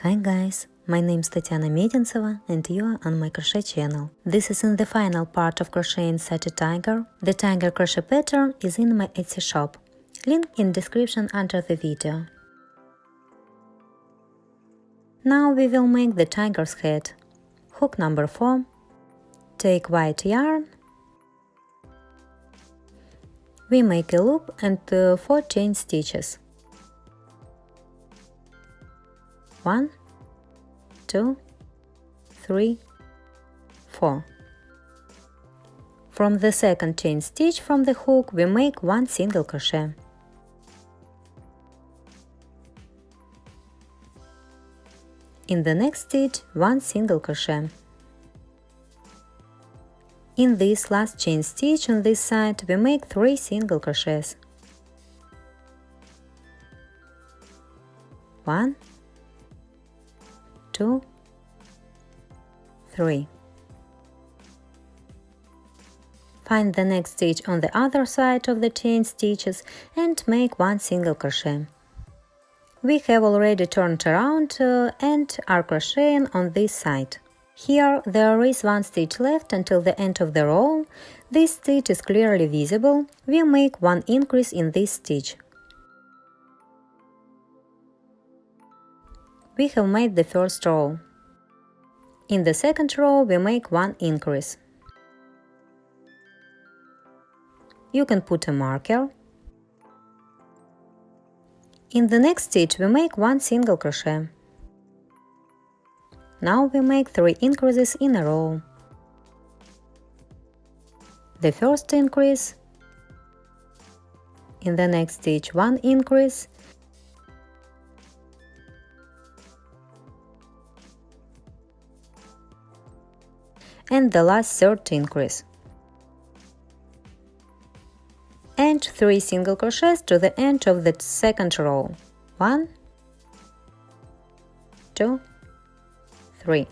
Hi guys, my name is Tatiana Medintseva and you are on my crochet channel. This is in the final part of crocheting such a tiger. The tiger crochet pattern is in my Etsy shop. Link in description under the video. Now we will make the tiger's head. Hook number 4. Take white yarn. We make a loop and 4 chain stitches. 1, 2, 3, 4. From the second chain stitch from the hook we make 1 single crochet. In the next stitch 1 single crochet. In this last chain stitch on this side we make 3 single crochets. 1, 2, 3. Find the next stitch on the other side of the chain stitches and make 1 single crochet. We have already turned around and are crocheting on this side. Here there is 1 stitch left until the end of the row. This stitch is clearly visible. We make 1 increase in this stitch. We have made the first row. In the second row we make 1 increase. You can put a marker. In the next stitch we make 1 single crochet. Now we make 3 increases in a row. The first increase. In the next stitch 1 increase. And the last third increase. And 3 single crochets to the end of the second row. 1, 2, 3.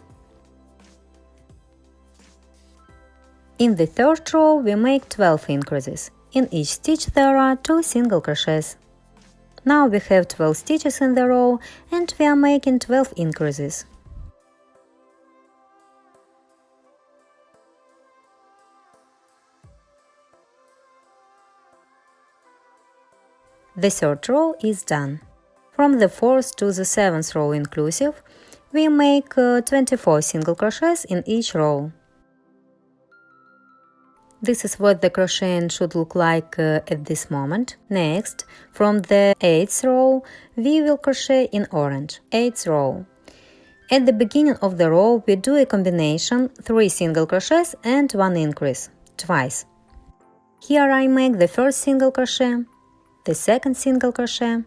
In the third row we make 12 increases. In each stitch there are 2 single crochets. Now we have 12 stitches in the row and we are making 12 increases. The third row is done. From the 4th to the 7th row inclusive, we make 24 single crochets in each row. This is what the crocheting should look like at this moment. Next, from the 8th row, we will crochet in orange. 8th row. At the beginning of the row, we do a combination 3 single crochets and 1 increase, twice. Here I make the first single crochet, the second single crochet.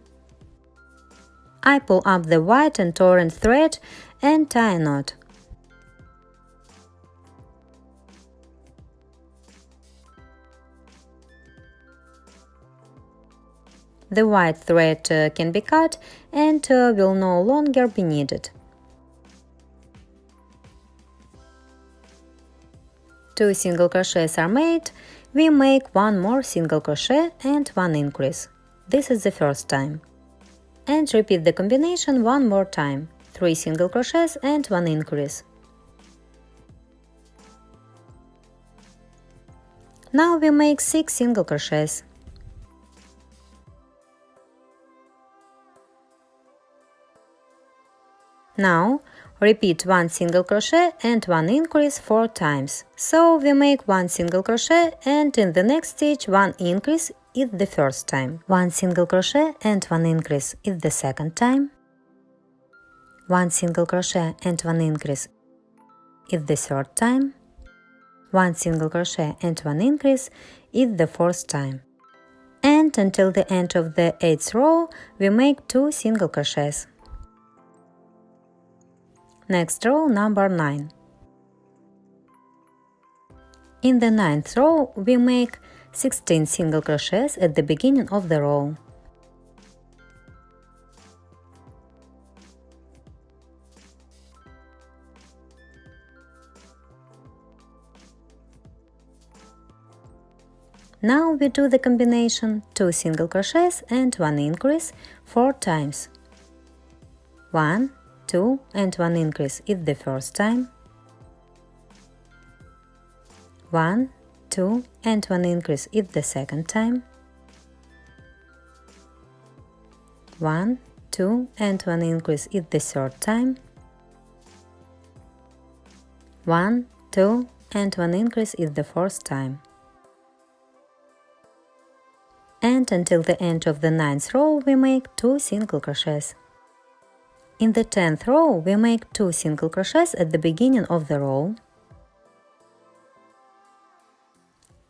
I pull up the white and orange thread and tie a knot. The white thread can be cut and will no longer be needed. 2 single crochets are made. We make 1 more single crochet and 1 increase. This is the first time. And repeat the combination 1 more time. 3 single crochets and 1 increase. Now we make 6 single crochets. Now repeat 1 single crochet and 1 increase 4 times. So we make 1 single crochet and in the next stitch 1 increase is the first time. 1 single crochet and 1 increase is the second time. 1 single crochet and 1 increase is the third time. 1 single crochet and 1 increase is the fourth time. And until the end of the 8th row we make 2 single crochets. Next row, number 9. In the 9th row we make 16 single crochets at the beginning of the row. Now we do the combination 2 single crochets and 1 increase 4 times. 1, 2 and 1 increase is the first time, 1, 2 and 1 increase is the second time, 1, 2 and 1 increase is the third time, 1, 2 and 1 increase is the fourth time. And until the end of the 9th row we make 2 single crochets. In the 10th row we make 2 single crochets at the beginning of the row.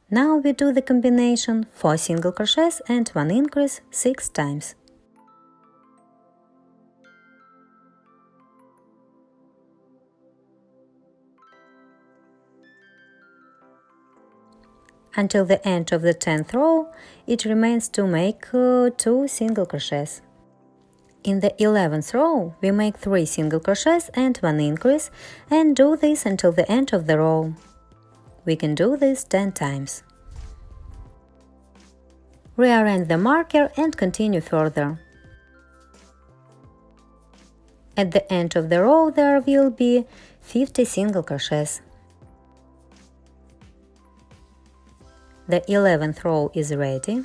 Now we do the combination 4 single crochets and 1 increase 6 times. Until the end of the 10th row, it remains to make 2 single crochets. In the 11th row, we make 3 single crochets and 1 increase and do this until the end of the row. We can do this 10 times. Rearrange the marker and continue further. At the end of the row there will be 50 single crochets. The 11th row is ready.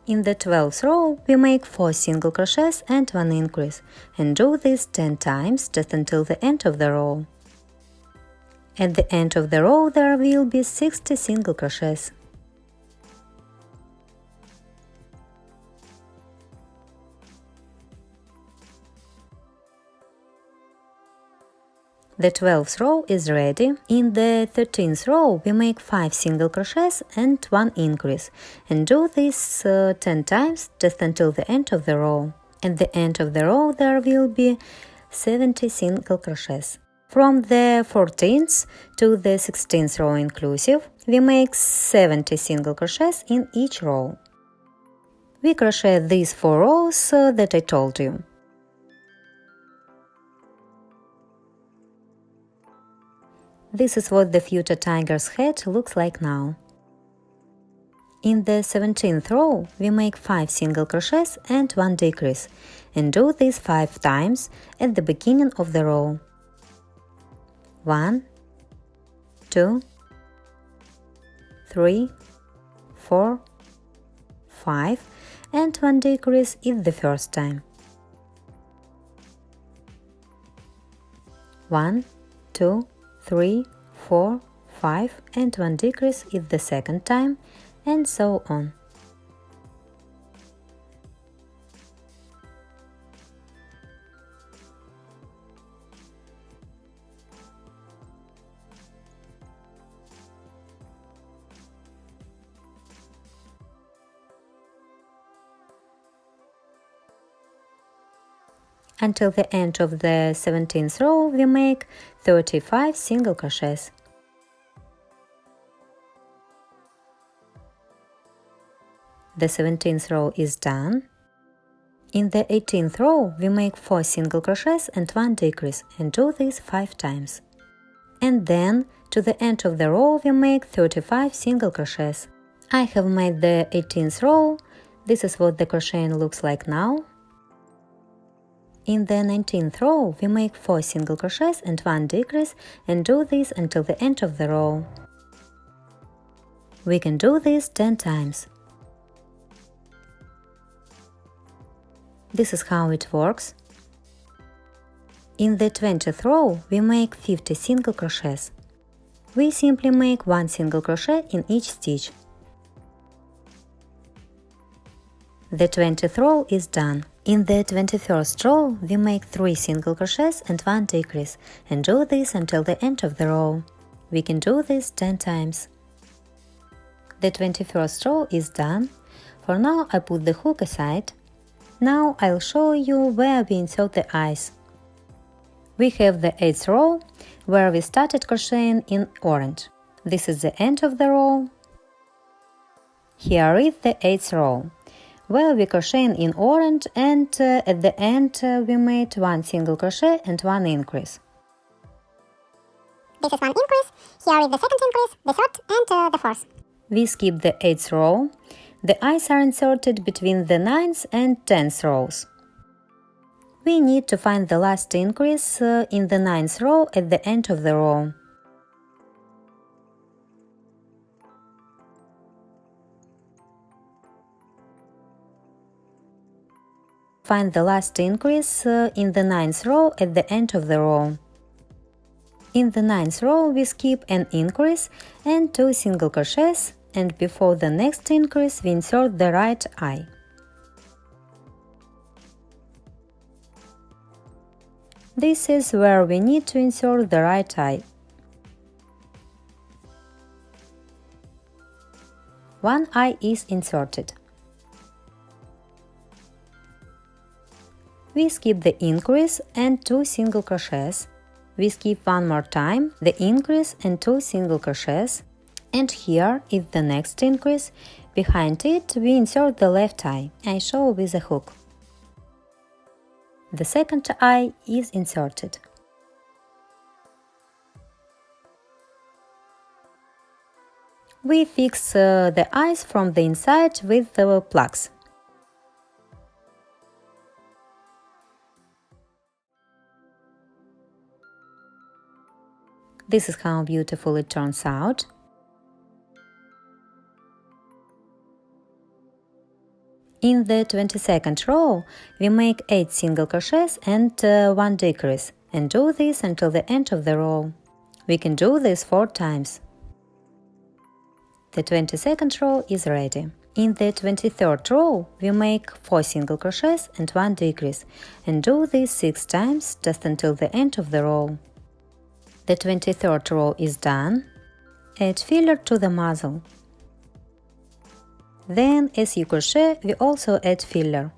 In the 12th row we make 4 single crochets and 1 increase and do this 10 times just until the end of the row. At the end of the row there will be 60 single crochets. The 12th row is ready. In the 13th row we make 5 single crochets and 1 increase and do this 10 times just until the end of the row. At the end of the row there will be 70 single crochets. From the 14th to the 16th row inclusive, we make 70 single crochets in each row. We crochet these 4 rows that I told you. This is what the future tiger's head looks like now. In the 17th row, we make 5 single crochets and 1 decrease, and do this 5 times at the beginning of the row. 1, 2, 3, 4, 5, and 1 decrease is the first time. 1, 2, 3, 4, 5 and 1 decrease is the second time, and so on. Until the end of the 17th row, we make 35 single crochets. The 17th row is done. In the 18th row, we make 4 single crochets and 1 decrease and do this 5 times. And then, to the end of the row, we make 35 single crochets. I have made the 18th row. This is what the crocheting looks like now. In the 19th row, we make 4 single crochets and 1 decrease and do this until the end of the row. We can do this 10 times. This is how it works. In the 20th row, we make 50 single crochets. We simply make 1 single crochet in each stitch. The 20th row is done. In the 21st row, we make 3 single crochets and 1 decrease and do this until the end of the row. We can do this 10 times. The 21st row is done. For now, I put the hook aside. Now I'll show you where we insert the eyes. We have the 8th row, where we started crocheting in orange. This is the end of the row. Here is the 8th row, where we crocheting in orange, and at the end we made 1 single crochet and 1 increase. This is 1 increase, here is the second increase, the third and the fourth. We skip the 8th row. The eyes are inserted between the 9th and 10th rows. We need to find the last increase in the 9th row at the end of the row. Find the last increase in the 9th row at the end of the row. In the 9th row, we skip an increase and 2 single crochets, and before the next increase, we insert the right eye. This is where we need to insert the right eye. One eye is inserted. We skip the increase and 2 single crochets. We skip one more time the increase and 2 single crochets, and here is the next increase. Behind it, we insert the left eye. I show with a hook. The second eye is inserted. We fix the eyes from the inside with the plugs. This is how beautiful it turns out. In the 22nd row, we make 8 single crochets and 1 decrease, and do this until the end of the row. We can do this 4 times. The 22nd row is ready. In the 23rd row, we make 4 single crochets and 1 decrease, and do this 6 times just until the end of the row. The 23rd row is done. Add filler to the muzzle. Then, as you crochet, we also add filler.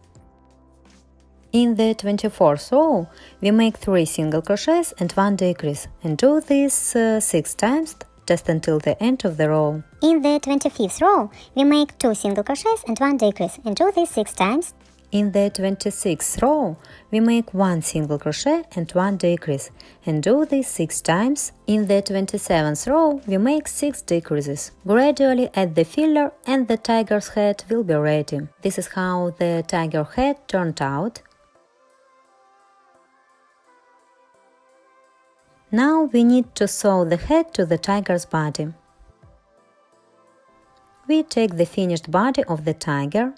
In the 24th row, we make 3 single crochets and 1 decrease, and do this 6 times just until the end of the row. In the 25th row, we make 2 single crochets and 1 decrease, and do this 6 times. In the 26th row, we make 1 single crochet and 1 decrease, and do this 6 times. In the 27th row, we make 6 decreases. Gradually add the filler and the tiger's head will be ready. This is how the tiger head turned out. Now we need to sew the head to the tiger's body. We take the finished body of the tiger.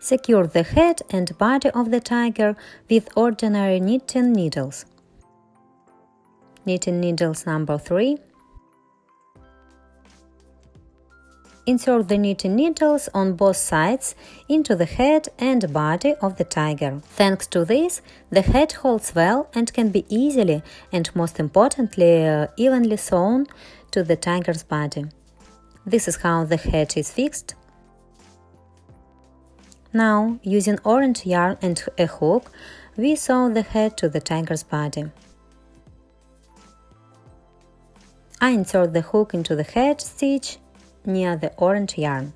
Secure the head and body of the tiger with ordinary knitting needles. Knitting needles number 3. Insert the knitting needles on both sides into the head and body of the tiger. Thanks to this, the head holds well and can be easily and most importantly evenly sewn to the tiger's body. This is how the head is fixed. Now, using orange yarn and a hook, we sew the head to the tiger's body. I insert the hook into the head stitch near the orange yarn.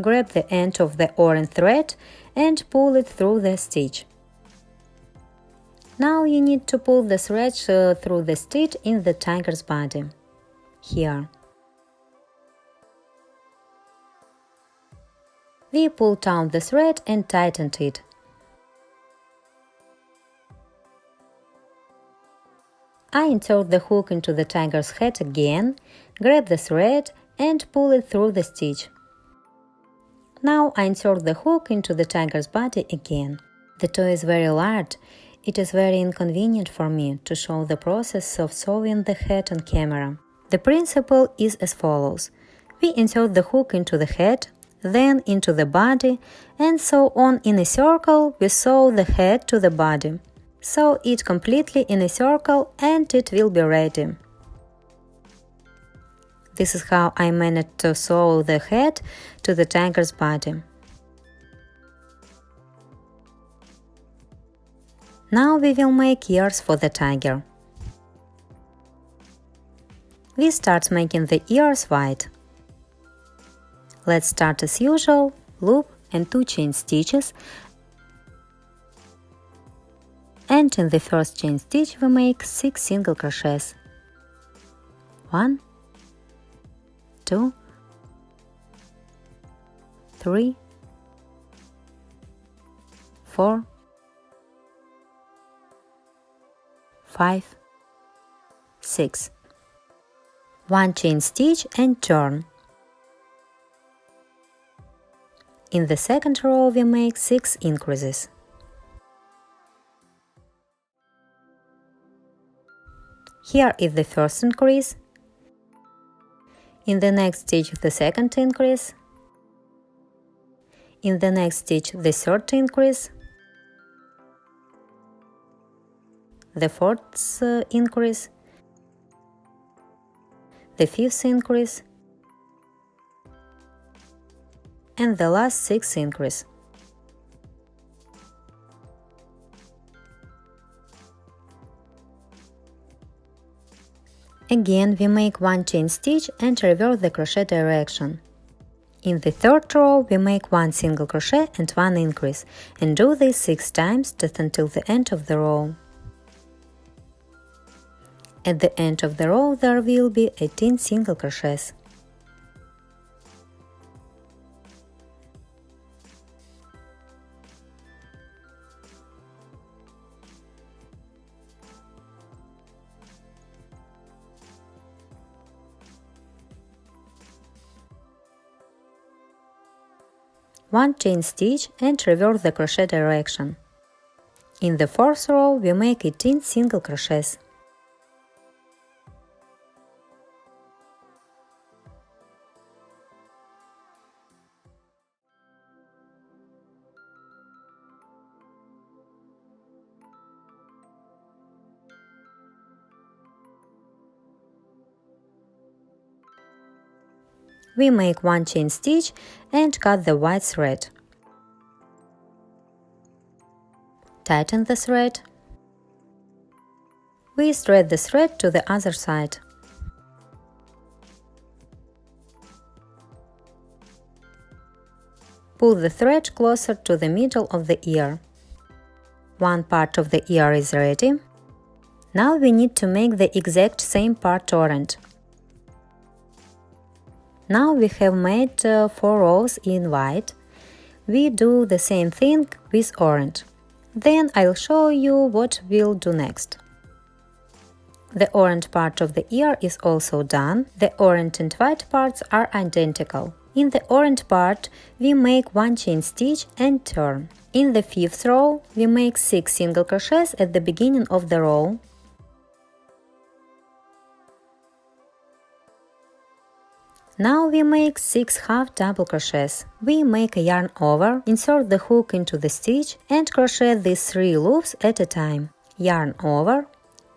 Grab the end of the orange thread and pull it through the stitch. Now you need to pull the thread through the stitch in the tiger's body. Here. We pulled down the thread and tightened it. I insert the hook into the tiger's head again, grab the thread and pull it through the stitch. Now I insert the hook into the tiger's body again. The toy is very large. It is very inconvenient for me to show the process of sewing the head on camera. The principle is as follows. We insert the hook into the head, then into the body, and so on in a circle. We sew the head to the body. Sew it completely in a circle and it will be ready. This is how I managed to sew the head to the tiger's body. Now we will make ears for the tiger. We start making the ears wide. Let's start as usual, loop and 2 chain stitches, and and in the first chain stitch we make 6 single crochets. 1, 2, 3, 4, 5, 6. 1 chain stitch and turn. In the second row we make 6 increases. Here is the first increase. In the next stitch the second increase. In the next stitch the third increase. The fourth increase. The fifth increase. And the last 6th increase. Again, we make 1 chain stitch and reverse the crochet direction. In the third row, we make 1 single crochet and 1 increase, and do this 6 times just until the end of the row. At the end of the row, there will be 18 single crochets. One chain stitch and reverse the crochet direction. In the fourth row we make 18 single crochets. We make 1 chain stitch and cut the white thread. Tighten the thread. We thread the thread to the other side. Pull the thread closer to the middle of the ear. One part of the ear is ready. Now we need to make the exact same part orange. Now we have made 4 rows in white. We do the same thing with orange. Then I'll show you what we'll do next. The orange part of the ear is also done. The orange and white parts are identical. In the orange part, we make 1 chain stitch and turn. In the 5th row, we make 6 single crochets at the beginning of the row. Now we make 6 half double crochets. We make a yarn over, insert the hook into the stitch and crochet these 3 loops at a time. Yarn over,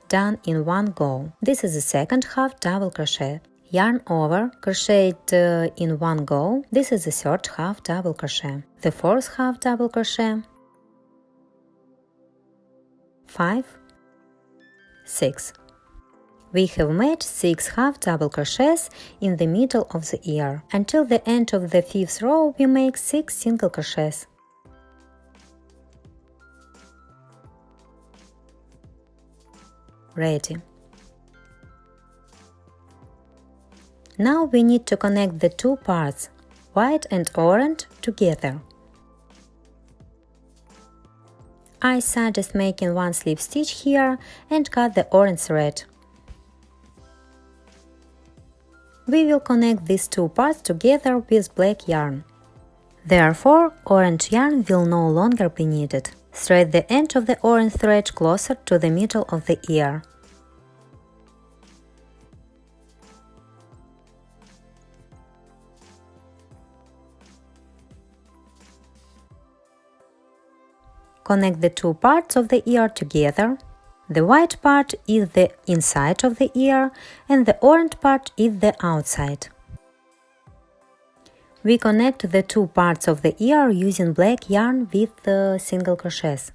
done in one go. This is the second half double crochet. Yarn over, crocheted in one go. This is the third half double crochet. The fourth half double crochet. 5, 6. We have made 6 half double crochets in the middle of the ear. Until the end of the 5th row we make 6 single crochets. Ready. Now we need to connect the 2 parts, white and orange, together. I suggest making 1 slip stitch here and cut the orange thread. We will connect these 2 parts together with black yarn. Therefore, orange yarn will no longer be needed. Thread the end of the orange thread closer to the middle of the ear. Connect the 2 parts of the ear together. The white part is the inside of the ear and the orange part is the outside. We connect the 2 parts of the ear using black yarn with single crochets.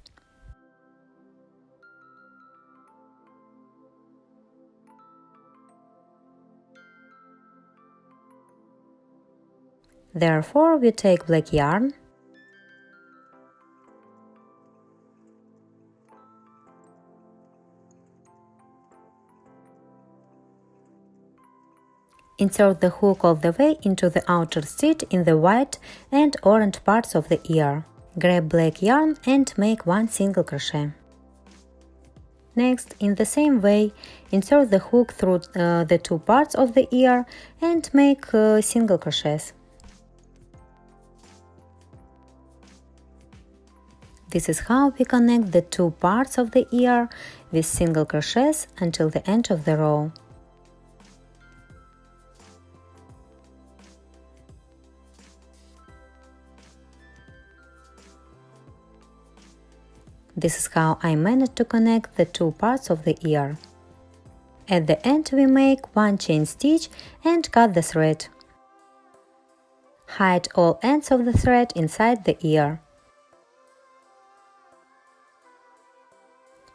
Therefore, we take black yarn, Insert the hook all the way into the outer stitch in the white and orange parts of the ear. Grab black yarn and make one single crochet. Next, in the same way, insert the hook through the two parts of the ear and make single crochets. This is how we connect the two parts of the ear with single crochets until the end of the row. This is how I managed to connect the two parts of the ear. At the end we make one chain stitch and cut the thread. Hide all ends of the thread inside the ear.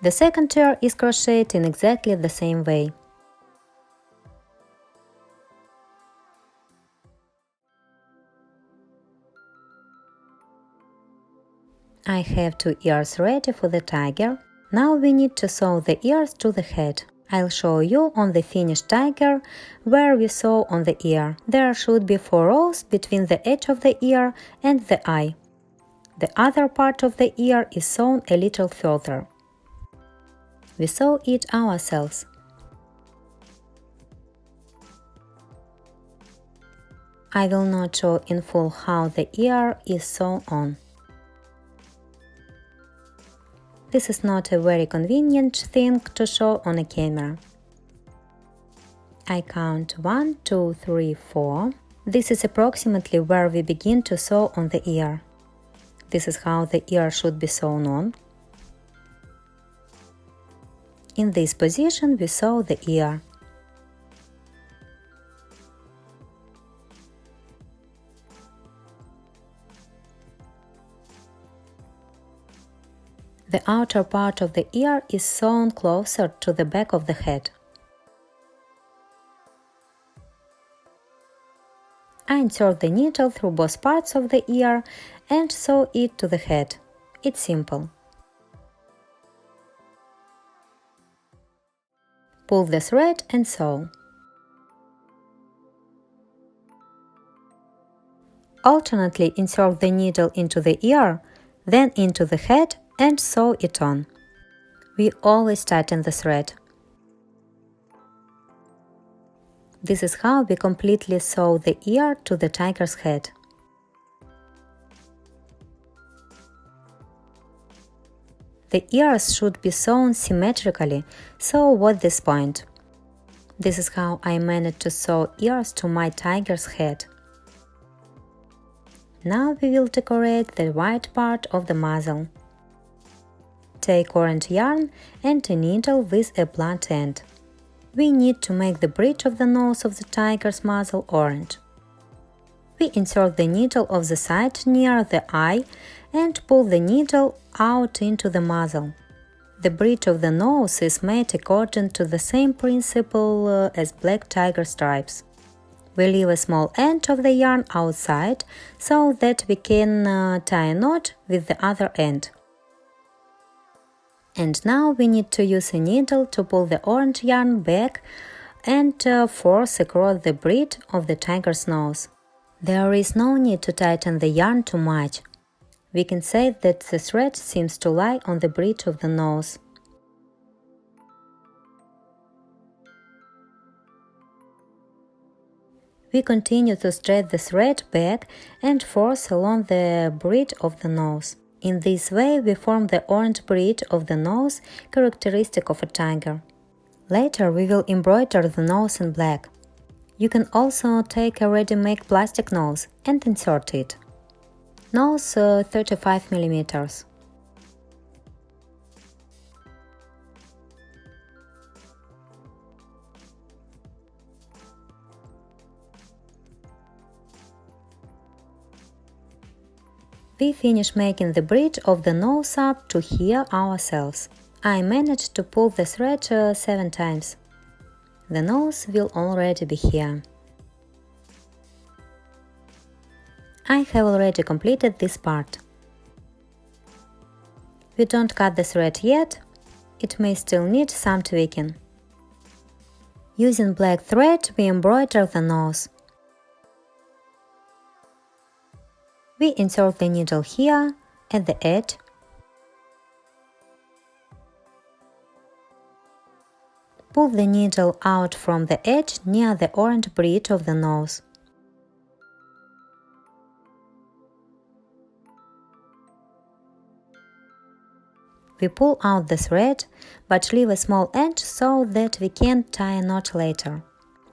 The second ear is crocheted in exactly the same way. I have two ears ready for the tiger. Now we need to sew the ears to the head. I'll show you on the finished tiger where we sew on the ear. There should be 4 rows between the edge of the ear and the eye. The other part of the ear is sewn a little further. We sew it ourselves. I will not show in full how the ear is sewn on. This is not a very convenient thing to show on a camera. I count 1, 2, 3, 4. This is approximately where we begin to sew on the ear. This is how the ear should be sewn on. In this position we sew the ear. The outer part of the ear is sewn closer to the back of the head. I insert the needle through both parts of the ear and sew it to the head. It's simple. Pull the thread and sew. Alternately insert the needle into the ear, then into the head and sew it on. We always tighten the thread. This is how we completely sew the ear to the tiger's head. The ears should be sewn symmetrically, so what's this point? This is how I managed to sew ears to my tiger's head. Now we will decorate the white part of the muzzle. Take orange yarn and a needle with a blunt end. We need to make the bridge of the nose of the tiger's muzzle orange. We insert the needle of the side near the eye and pull the needle out into the muzzle. The bridge of the nose is made according to the same principle as black tiger stripes. We leave a small end of the yarn outside so that we can tie a knot with the other end. And now we need to use a needle to pull the orange yarn back and force across the bridge of the tiger's nose. There is no need to tighten the yarn too much. We can say that the thread seems to lie on the bridge of the nose. We continue to stretch the thread back and force along the bridge of the nose. In this way we form the orange bridge of the nose, characteristic of a tiger. Later we will embroider the nose in black. You can also take a ready-made plastic nose and insert it. Nose 35 mm. We finish making the bridge of the nose up to here ourselves. I managed to pull the thread 7 times. The nose will already be here. I have already completed this part. We don't cut the thread yet, it may still need some tweaking. Using black thread, we embroider the nose. We insert the needle here, at the edge. Pull the needle out from the edge near the orange bridge of the nose. We pull out the thread, but leave a small edge so that we can tie a knot later.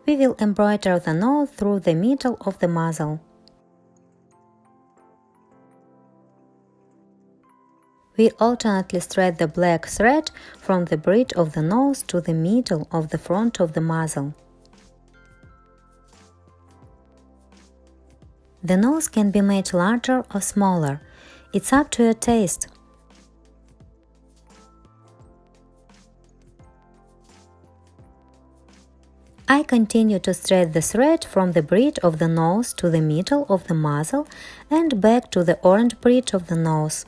We will embroider the nose through the middle of the muzzle. We alternately thread the black thread from the bridge of the nose to the middle of the front of the muzzle. The nose can be made larger or smaller. It's up to your taste. I continue to thread the thread from the bridge of the nose to the middle of the muzzle and back to the orange bridge of the nose.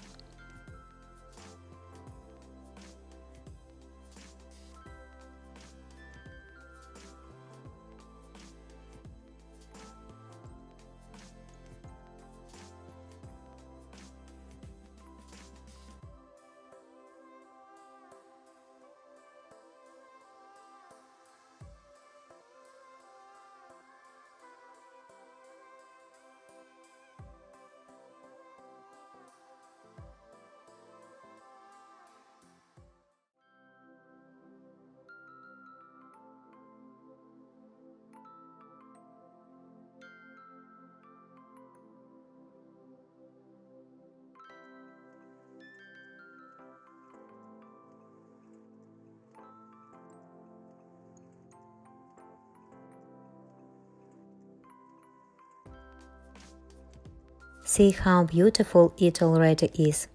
See how beautiful it already is.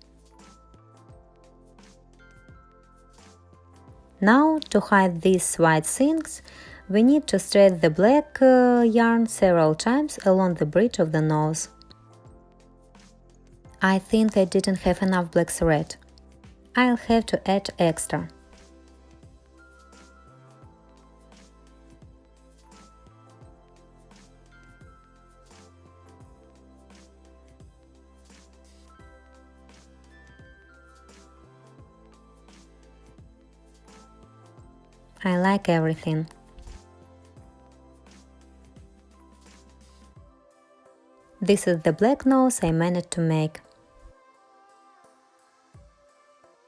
Now, to hide these white things, we need to thread the black yarn several times along the bridge of the nose. I think I didn't have enough black thread. I'll have to add extra. I like everything. This is the black nose I managed to make.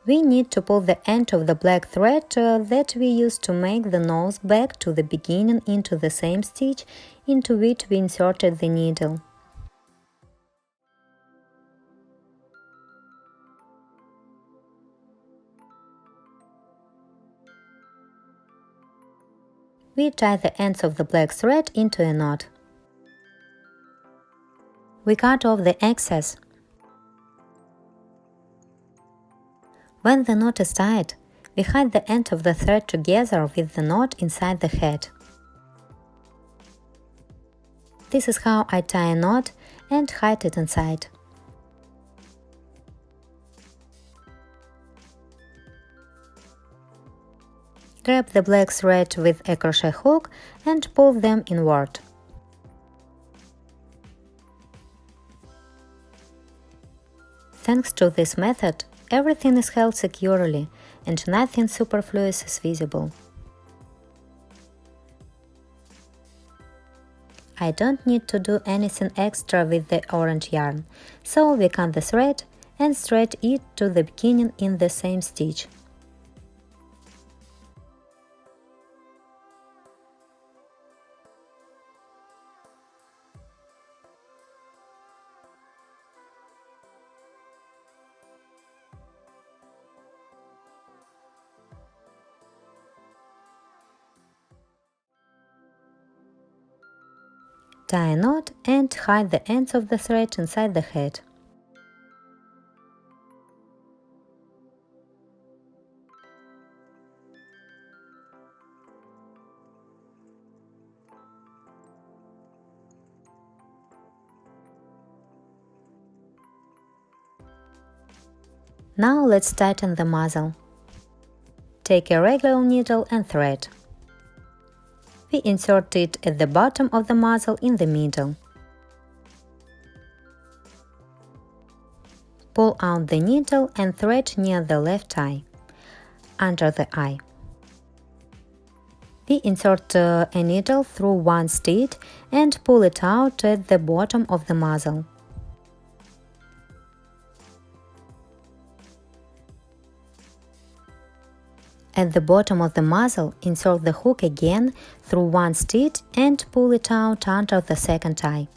We need to pull the end of the black thread that we used to make the nose back to the beginning into the same stitch into which we inserted the needle. We tie the ends of the black thread into a knot. We cut off the excess. When the knot is tied, we hide the end of the thread together with the knot inside the head. This is how I tie a knot and hide it inside. Grab the black thread with a crochet hook and pull them inward. Thanks to this method, everything is held securely and nothing superfluous is visible. I don't need to do anything extra with the orange yarn, so we cut the thread and thread it to the beginning in the same stitch. Tie a knot and hide the ends of the thread inside the head. Now let's tighten the muzzle. Take a regular needle and thread. We insert it at the bottom of the muzzle in the middle. Pull out the needle and thread near the left eye, under the eye. We insert a needle through one stitch and pull it out at the bottom of the muzzle. At the bottom of the muzzle, insert the hook again through one stitch and pull it out under the second eye.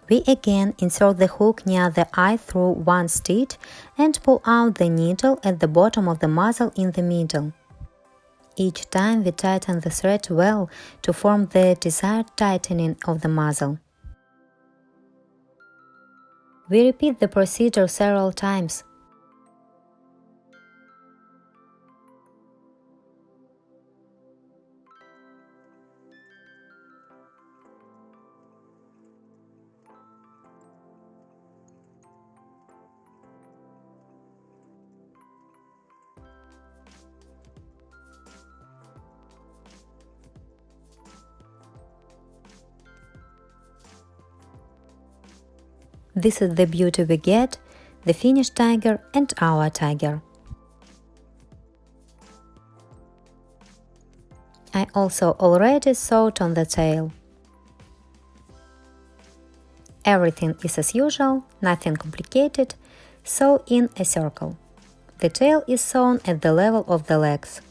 We again insert the hook near the eye through one stitch and pull out the needle at the bottom of the muzzle in the middle. Each time we tighten the thread well to form the desired tightening of the muzzle. We repeat the procedure several times. This is the beauty we get, the finished tiger and our tiger. I also already sewed on the tail. Everything is as usual, nothing complicated. Sew in a circle. The tail is sewn at the level of the legs.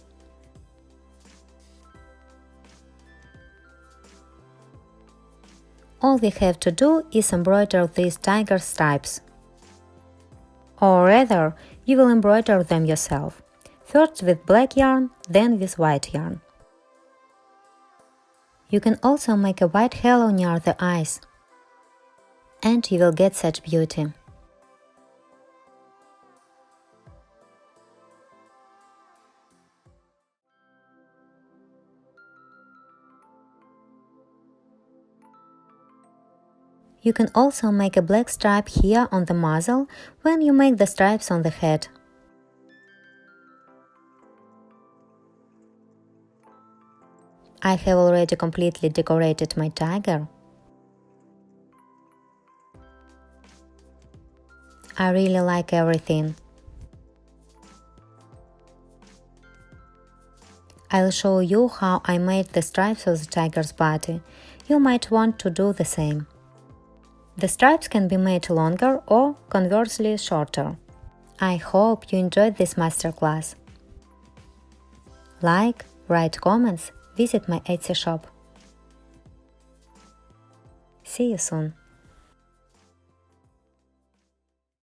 All we have to do is embroider these tiger stripes. Or rather, you will embroider them yourself, first with black yarn, then with white yarn. You can also make a white halo near the eyes, and you will get such beauty. You can also make a black stripe here on the muzzle when you make the stripes on the head. I have already completely decorated my tiger. I really like everything. I'll show you how I made the stripes of the tiger's body. You might want to do the same. The stripes can be made longer or, conversely, shorter. I hope you enjoyed this masterclass. Like, write comments, visit my Etsy shop. See you soon!